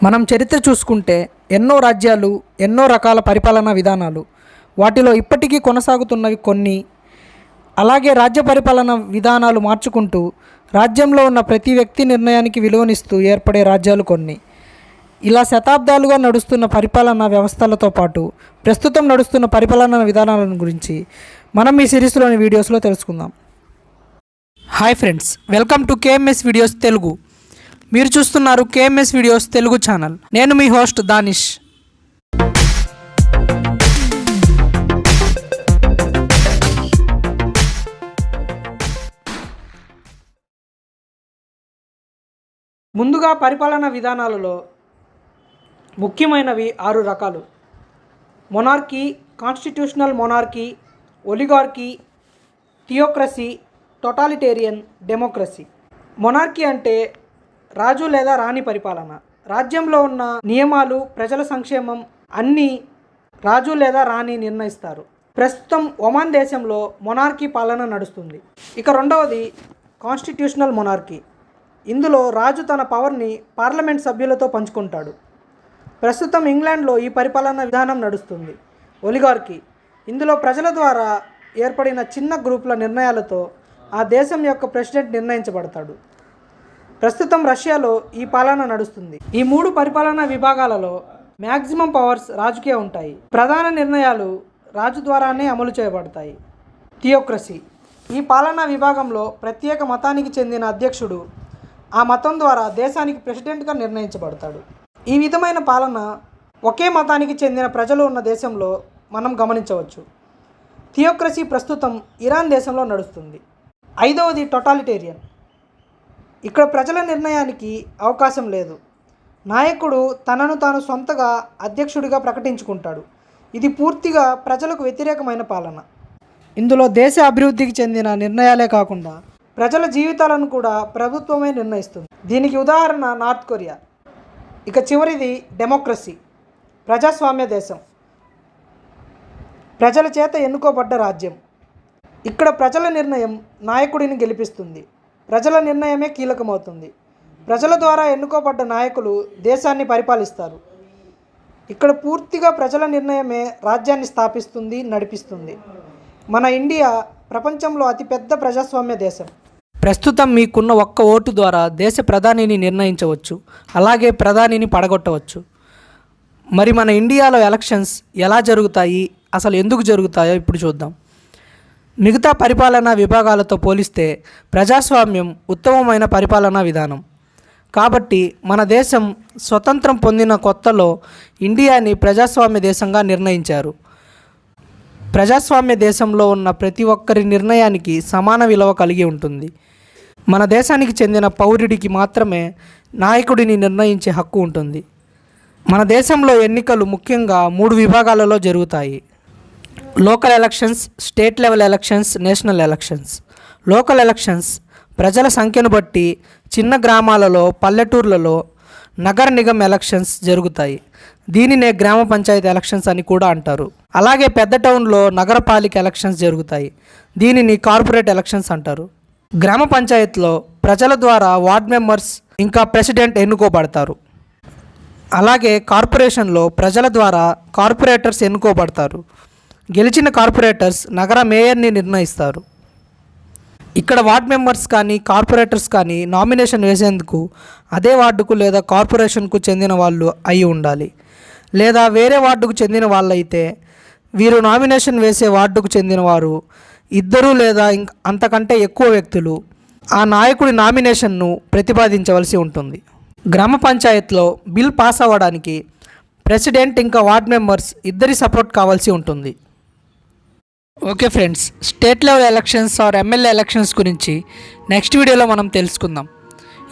మనం చరిత్ర చూసుకుంటే ఎన్నో రాజ్యాలు, ఎన్నో రకాల పరిపాలనా విధానాలు, వాటిలో ఇప్పటికీ కొనసాగుతున్నవి కొన్ని. అలాగే రాజ్య పరిపాలన విధానాలు మార్చుకుంటూ రాజ్యంలో ఉన్న ప్రతి వ్యక్తి నిర్ణయానికి విలువనిస్తూ ఏర్పడే రాజ్యాలు కొన్ని. ఇలా శతాబ్దాలుగా నడుస్తున్న పరిపాలనా వ్యవస్థలతో పాటు ప్రస్తుతం నడుస్తున్న పరిపాలనా విధానాల గురించి మనం ఈ సిరీస్లోని వీడియోస్లో తెలుసుకుందాం. Hi friends, welcome to KMS videos Telugu. మీరు చూస్తున్నారు కేఎంఎస్ వీడియోస్ తెలుగు ఛానల్. నేను మీ హోస్ట్ దానిష్. ముందుగా పరిపాలనా విధానాలలో ముఖ్యమైనవి 6 రకాలు: monarchy, constitutional monarchy, oligarchy, theocracy, totalitarian, democracy. Monarchy అంటే రాజు లేదా రాణి పరిపాలన. రాజ్యంలో ఉన్న నియమాలు, ప్రజల సంక్షేమం అన్నీ రాజు లేదా రాణి నిర్ణయిస్తారు. ప్రస్తుతం ఒమాన్ దేశంలో మొనార్కీ పాలన నడుస్తుంది. ఇక రెండవది కాన్స్టిట్యూషనల్ మొనార్కీ. ఇందులో రాజు తన పవర్ని పార్లమెంట్ సభ్యులతో పంచుకుంటాడు. ప్రస్తుతం ఇంగ్లాండ్లో ఈ పరిపాలనా విధానం నడుస్తుంది. ఒలిగార్కీ. ఇందులో ప్రజల ద్వారా ఏర్పడిన చిన్న గ్రూపుల నిర్ణయాలతో ఆ దేశం యొక్క ప్రెసిడెంట్ నిర్ణయించబడతాడు. ప్రస్తుతం రష్యాలో ఈ పాలన నడుస్తుంది. ఈ 3 పరిపాలనా విభాగాలలో మ్యాక్సిమం పవర్స్ రాజుకే ఉంటాయి. ప్రధాన నిర్ణయాలు రాజు ద్వారానే అమలు చేయబడతాయి. థియోక్రసీ. ఈ పాలనా విభాగంలో ప్రత్యేక మతానికి చెందిన అధ్యక్షుడు ఆ మతం ద్వారా దేశానికి ప్రెసిడెంట్గా నిర్ణయించబడతాడు. ఈ విధమైన పాలన ఒకే మతానికి చెందిన ప్రజలు ఉన్న దేశంలో మనం గమనించవచ్చు. థియోక్రసీ ప్రస్తుతం ఇరాన్ దేశంలో నడుస్తుంది. 5వది టోటాలిటేరియన్. ఇక్కడ ప్రజల నిర్ణయానికి అవకాశం లేదు. నాయకుడు తనను తాను సొంతగా అధ్యక్షుడిగా ప్రకటించుకుంటాడు. ఇది పూర్తిగా ప్రజలకు వ్యతిరేకమైన పాలన. ఇందులో దేశ అభివృద్ధికి చెందిన నిర్ణయాలే కాకుండా ప్రజల జీవితాలను కూడా ప్రభుత్వమే నిర్ణయిస్తుంది. దీనికి ఉదాహరణ నార్త్ కొరియా. ఇక చివరిది డెమోక్రసీ, ప్రజాస్వామ్య దేశం. ప్రజల చేత ఎన్నుకోబడ్డ రాజ్యం. ఇక్కడ ప్రజల నిర్ణయం నాయకుడిని గెలిపిస్తుంది. ప్రజల నిర్ణయమే కీలకమవుతుంది. ప్రజల ద్వారా ఎన్నుకోబడ్డ నాయకులు దేశాన్ని పరిపాలిస్తారు. ఇక్కడ పూర్తిగా ప్రజల నిర్ణయమే రాజ్యాన్ని స్థాపిస్తుంది, నడిపిస్తుంది. మన ఇండియా ప్రపంచంలో అతిపెద్ద ప్రజాస్వామ్య దేశం. ప్రస్తుతం మీకున్న ఒక్క ఓటు ద్వారా దేశ ప్రధానిని నిర్ణయించవచ్చు, అలాగే ప్రధానిని పడగొట్టవచ్చు. మరి మన ఇండియాలో ఎలక్షన్స్ ఎలా జరుగుతాయి, అసలు ఎందుకు జరుగుతాయో ఇప్పుడు చూద్దాం. మిగతా పరిపాలనా విభాగాలతో పోలిస్తే ప్రజాస్వామ్యం ఉత్తమమైన పరిపాలనా విధానం. కాబట్టి మన దేశం స్వతంత్రం పొందిన కొత్తలో ఇండియాని ప్రజాస్వామ్య దేశంగా నిర్ణయించారు. ప్రజాస్వామ్య దేశంలో ఉన్న ప్రతి ఒక్కరి నిర్ణయానికి సమాన విలువ కలిగి ఉంటుంది. మన దేశానికి చెందిన పౌరుడికి మాత్రమే నాయకుడిని నిర్ణయించే హక్కు ఉంటుంది. మన దేశంలో ఎన్నికలు ముఖ్యంగా 3 విభాగాలలో జరుగుతాయి: local elections, state level elections, national elections. Local elections ప్రజల సంఖ్యను బట్టి చిన్న గ్రామాలలో, పల్లెటూర్లలో నగర నిగమ్ ఎలక్షన్స్ జరుగుతాయి. దీనినే గ్రామ పంచాయతీ ఎలక్షన్స్ అని కూడా అంటారు. అలాగే పెద్ద టౌన్లో నగరపాలిక ఎలక్షన్స్ జరుగుతాయి. దీనిని కార్పొరేట్ ఎలక్షన్స్ అంటారు. గ్రామ పంచాయతీలో ప్రజల ద్వారా వార్డ్ మెంబర్స్ ఇంకా ప్రెసిడెంట్ ఎన్నుకోబడతారు. అలాగే కార్పొరేషన్లో ప్రజల ద్వారా కార్పొరేటర్స్ ఎన్నుకోబడతారు. గెలిచిన కార్పొరేటర్స్ నగర మేయర్ని నిర్ణయిస్తారు. ఇక్కడ వార్డ్ మెంబర్స్ కానీ కార్పొరేటర్స్ కానీ నామినేషన్ వేసేందుకు అదే వార్డుకు లేదా కార్పొరేషన్కు చెందిన వాళ్ళు అయి ఉండాలి. లేదా వేరే వార్డుకు చెందిన వాళ్ళైతే వీరు నామినేషన్ వేసే వార్డుకు చెందిన వారు 2 లేదా అంతకంటే ఎక్కువ వ్యక్తులు ఆ నాయకుడి నామినేషన్ను ప్రతిపాదించవలసి ఉంటుంది. గ్రామ పంచాయతీలో బిల్ పాస్ అవ్వడానికి ప్రెసిడెంట్ ఇంకా వార్డ్ మెంబర్స్ ఇద్దరి సపోర్ట్ కావాల్సి ఉంటుంది. Okay friends, state level elections or MLA elections గురించి నెక్స్ట్ వీడియోలో మనం తెలుసుకుందాం.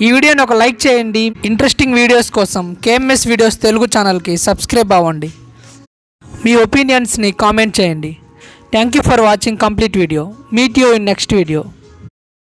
ఈ వీడియోని ఒక లైక్ చేయండి. ఇంట్రెస్టింగ్ వీడియోస్ కోసం కేఎంఎస్ వీడియోస్ తెలుగు ఛానల్కి సబ్స్క్రైబ్ అవ్వండి. మీ ఒపీనియన్స్ని కామెంట్ చేయండి. Thank you for watching complete video. Meet you in next video.